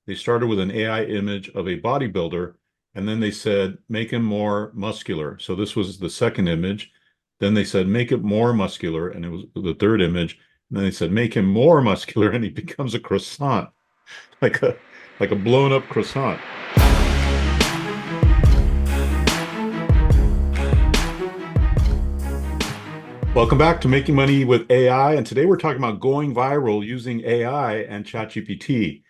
They started with an AI image of a bodybuilder, and then they said, make him more muscular. So this was the second image. Then they said, make it more muscular, and it was the third image. And then they said, make him more muscular, and he becomes a croissant, like a like a blown up croissant. Welcome back to Making Money with AI, and today we're talking about going viral using AI and ChatGPT.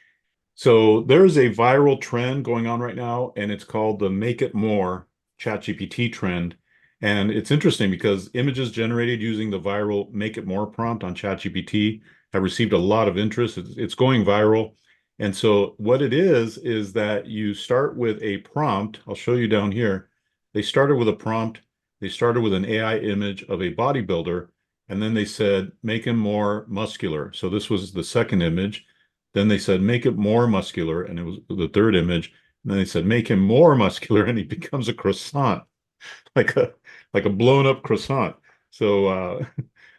So there's a viral trend going on right now, and it's called the Make It More ChatGPT trend. And it's interesting because images generated using the viral Make It More prompt on ChatGPT have received a lot of interest. It's going viral. And so what it is that you start with a prompt. I'll show you down here. They started with a prompt. They started with an AI image of a bodybuilder, and then they said, make him more muscular. So this was the second image. Then they said, make it more muscular, and it was the third image. And then they said, make him more muscular, and he becomes a croissant, like a like a blown up croissant. So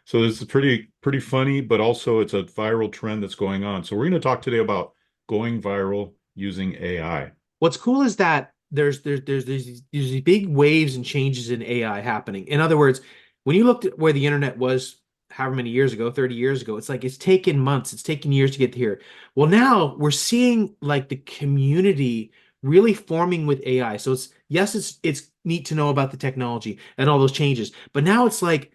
so this is pretty funny, but also it's a viral trend that's going on. So we're going to talk today about going viral using AI. What's cool is that there's these big waves and changes in AI happening. In other words, when you looked at where the internet was however many years ago, 30 years ago, it's like it's taken months, it's taken years to get here. Well, now we're seeing like the community really forming with AI. So it's yes, it's neat to know about the technology and all those changes, but now it's like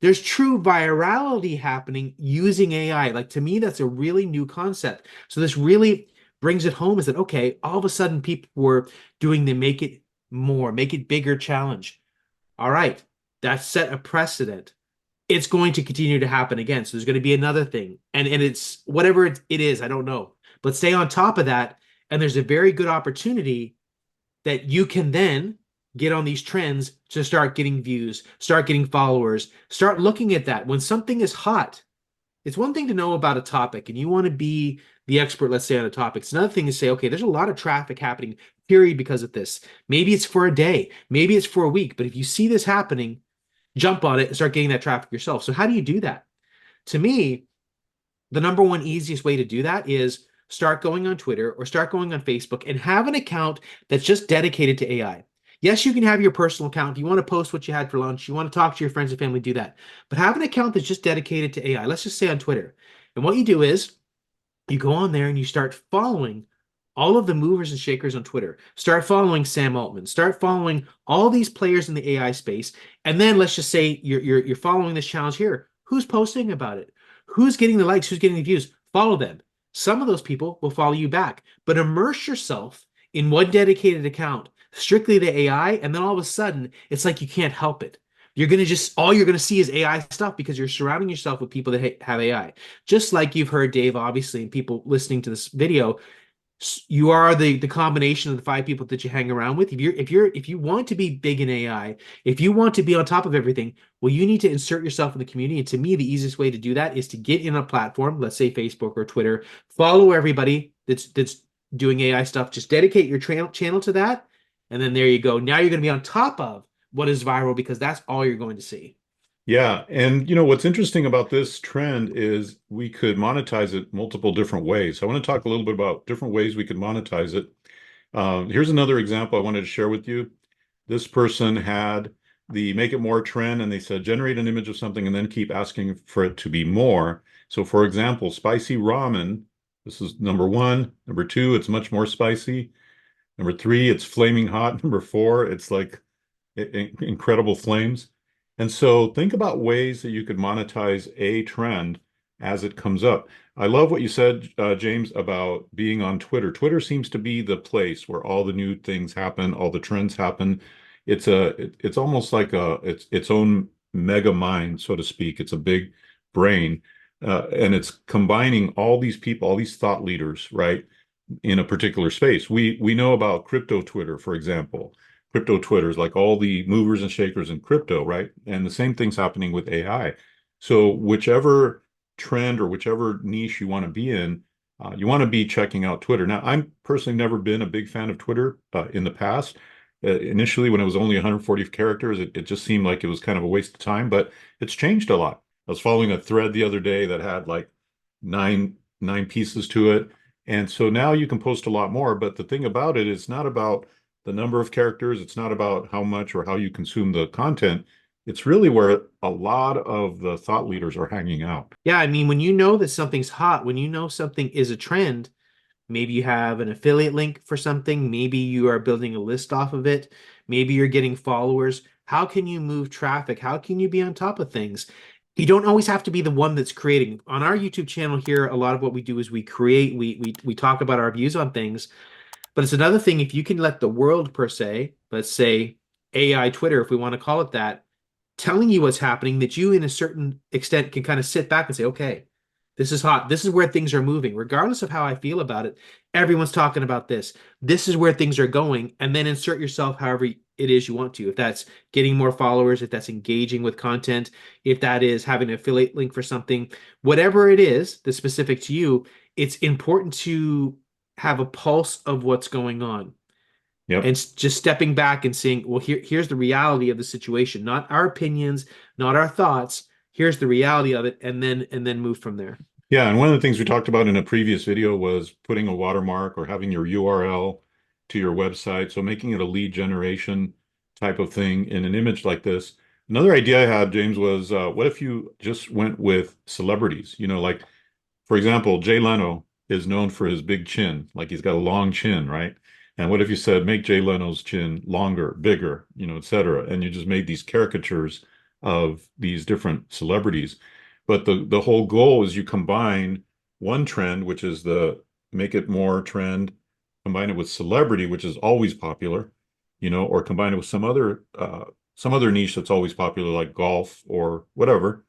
there's true virality happening using AI. Like to me, that's a really new concept. So this really brings it home is that okay, all of a sudden people were doing the make it more, make it bigger challenge. All right, that set a precedent. It's going to continue to happen again. So there's going to be another thing. And it's whatever it is, I don't know. But stay on top of that. And there's a very good opportunity that you can then get on these trends to start getting views, start getting followers, start looking at that. When something is hot, it's one thing to know about a topic and you want to be the expert, let's say, on a topic. It's another thing to say, okay, there's a lot of traffic happening, period, because of this. Maybe it's for a day, maybe it's for a week, but if you see this happening, jump on it and start getting that traffic yourself. So, how do you do that? To me, the number one easiest way to do that is start going on Twitter or start going on Facebook and have an account that's just dedicated to AI. Yes, you can have your personal account. If you want to post what you had for lunch, you want to talk to your friends and family, do that. But have an account that's just dedicated to AI. Let's just say on Twitter. And what you do is you go on there and you start following all of the movers and shakers on Twitter. Start following Sam Altman. Start following all these players in the AI space. And then let's just say you're following this challenge here. Who's posting about it? Who's getting the likes? Who's getting the views? Follow them. Some of those people will follow you back, but immerse yourself in one dedicated account, strictly to AI, and then all of a sudden, it's like you can't help it. You're going to just, all you're going to see is AI stuff because you're surrounding yourself with people that have AI. Just like you've heard Dave, obviously, and people listening to this video, you are the combination of the five people that you hang around with. If you want to be big in AI, if you want to be on top of everything, well, you need to insert yourself in the community. And to me, the easiest way to do that is to get in a platform, let's say Facebook or Twitter, follow everybody that's doing AI stuff. Just dedicate your channel to that, and then there you go. Now you're going to be on top of what is viral because that's all you're going to see. Yeah, and what's interesting about this trend is we could monetize it multiple different ways. I want to talk a little bit about different ways we could monetize it. Here's another example I wanted to share with you. This person had the make it more trend, and they said generate an image of something and then keep asking for it to be more. So, for example, spicy ramen. This is number one. Number two, it's much more spicy. Number three, it's flaming hot. Number four, it's like incredible flames. And so think about ways that you could monetize a trend as it comes up. I love what you said, James, about being on Twitter. Twitter seems to be the place where all the new things happen, all the trends happen. It's almost like it's its own mega mind, so to speak. It's a big brain, and it's combining all these people, all these thought leaders, right, in a particular space. We know about crypto Twitter, for example. Crypto Twitter is like all the movers and shakers in crypto, right? And the same thing's happening with AI. So whichever trend or whichever niche you want to be in, you want to be checking out Twitter. Now, I'm personally never been a big fan of Twitter in the past. Initially, when it was only 140 characters, it just seemed like it was kind of a waste of time, but it's changed a lot. I was following a thread the other day that had like nine pieces to it, And so now you can post a lot more, but the thing about it is not about the number of characters, it's not about how much or how you consume the content. It's really where a lot of the thought leaders are hanging out. Yeah, I mean, when you know that something's hot, when you know something is a trend, maybe you have an affiliate link for something, maybe you are building a list off of it, maybe you're getting followers. How can you move traffic? How can you be on top of things? You don't always have to be the one that's creating. On our YouTube channel here, a lot of what we do is we create, we talk about our views on things, but it's another thing if you can let the world per se, let's say AI Twitter, if we want to call it that, telling you what's happening, that you in a certain extent can kind of sit back and say, okay, this is hot. This is where things are moving. Regardless of how I feel about it, everyone's talking about this. This is where things are going. And then insert yourself however it is you want to. If that's getting more followers, if that's engaging with content, if that is having an affiliate link for something, whatever it is that's specific to you, it's important to have a pulse of what's going on Yep. and just stepping back and saying, well, here's the reality of the situation, not our opinions, not our thoughts. Here's the reality of it, and then move from there. Yeah, and one of the things we talked about in a previous video was putting a watermark or having your URL to your website. So making it a lead generation type of thing in an image like this. Another idea I had, James, was what if you just went with celebrities? Like, for example, Jay Leno is known for his big chin, like he's got a long chin, right? And what if you said, make Jay Leno's chin longer, bigger, et cetera, and you just made these caricatures of these different celebrities. But the whole goal is you combine one trend, which is the make it more trend, combine it with celebrity, which is always popular, or combine it with some other niche that's always popular, like golf or whatever,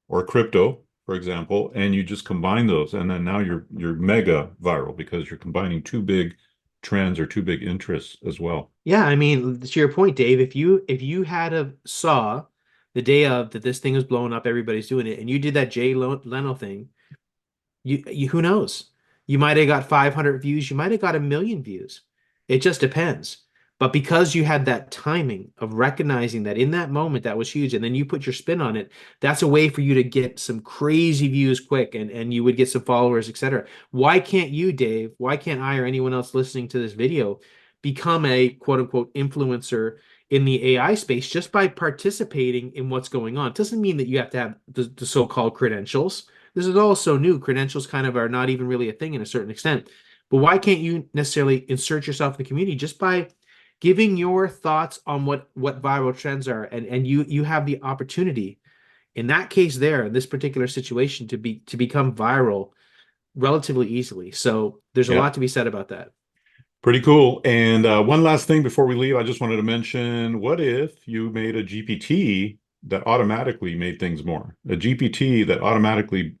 or crypto, for example, and you just combine those, and then now you're mega viral because you're combining two big trends or two big interests as well. Yeah, I mean, to your point, Dave, if you had a saw the day of that this thing was blowing up, everybody's doing it, and you did that Leno thing, you who knows? You might have got 500 views, you might have got 1 million views. It just depends. But because you had that timing of recognizing that in that moment that was huge, and then you put your spin on it, that's a way for you to get some crazy views quick and you would get some followers, etc. Why can't you, Dave? Why can't I or anyone else listening to this video become a quote unquote influencer in the AI space just by participating in what's going on? It doesn't mean that you have to have the so-called credentials. This is all so new. Credentials kind of are not even really a thing in a certain extent. But why can't you necessarily insert yourself in the community just by giving your thoughts on what viral trends are, and you have the opportunity in that case there in this particular situation to become viral relatively easily. So there's a Yeah, lot to be said about that. pretty cool. And one last thing before we leave, I just wanted to mention, what if you made a GPT that automatically made things more? A GPT that automatically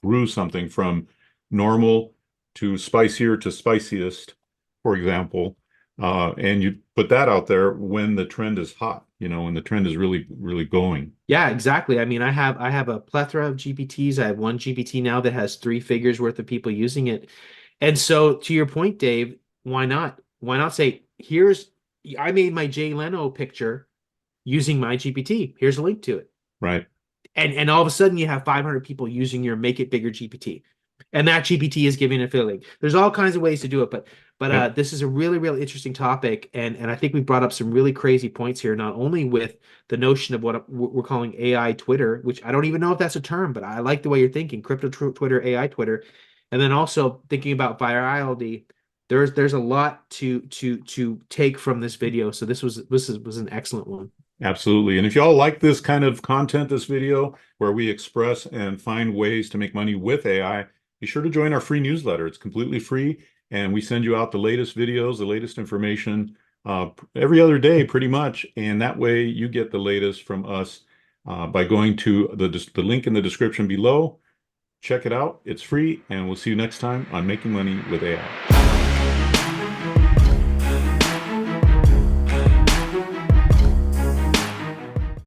grew something from normal to spicier to spiciest, for example, and you put that out there when the trend is hot, when the trend is really, really going. Yeah, exactly. I mean, I have a plethora of GPTs. I have one GPT now that has 3 figures worth of people using it. And so to your point, Dave, why not? Why not say, I made my Jay Leno picture using my GPT. Here's a link to it. Right. And all of a sudden you have 500 people using your Make It Bigger GPT, and that GPT is giving a feeling. There's all kinds of ways to do it, but Yep. this is a really really interesting topic, and I think we brought up some really crazy points here, not only with the notion of what we're calling AI Twitter, which I don't even know if that's a term, but I like the way you're thinking, crypto Twitter, AI Twitter, and then also thinking about virality. There's a lot to take from this video, so this was an excellent one. Absolutely. And if y'all like this kind of content, this video, where we express and find ways to make money with AI, be sure to join our free newsletter. It's completely free, and we send you out the latest videos, the latest information every other day, pretty much. And that way you get the latest from us by going to the link in the description below. Check it out. It's free, and we'll see you next time on Making Money with AI.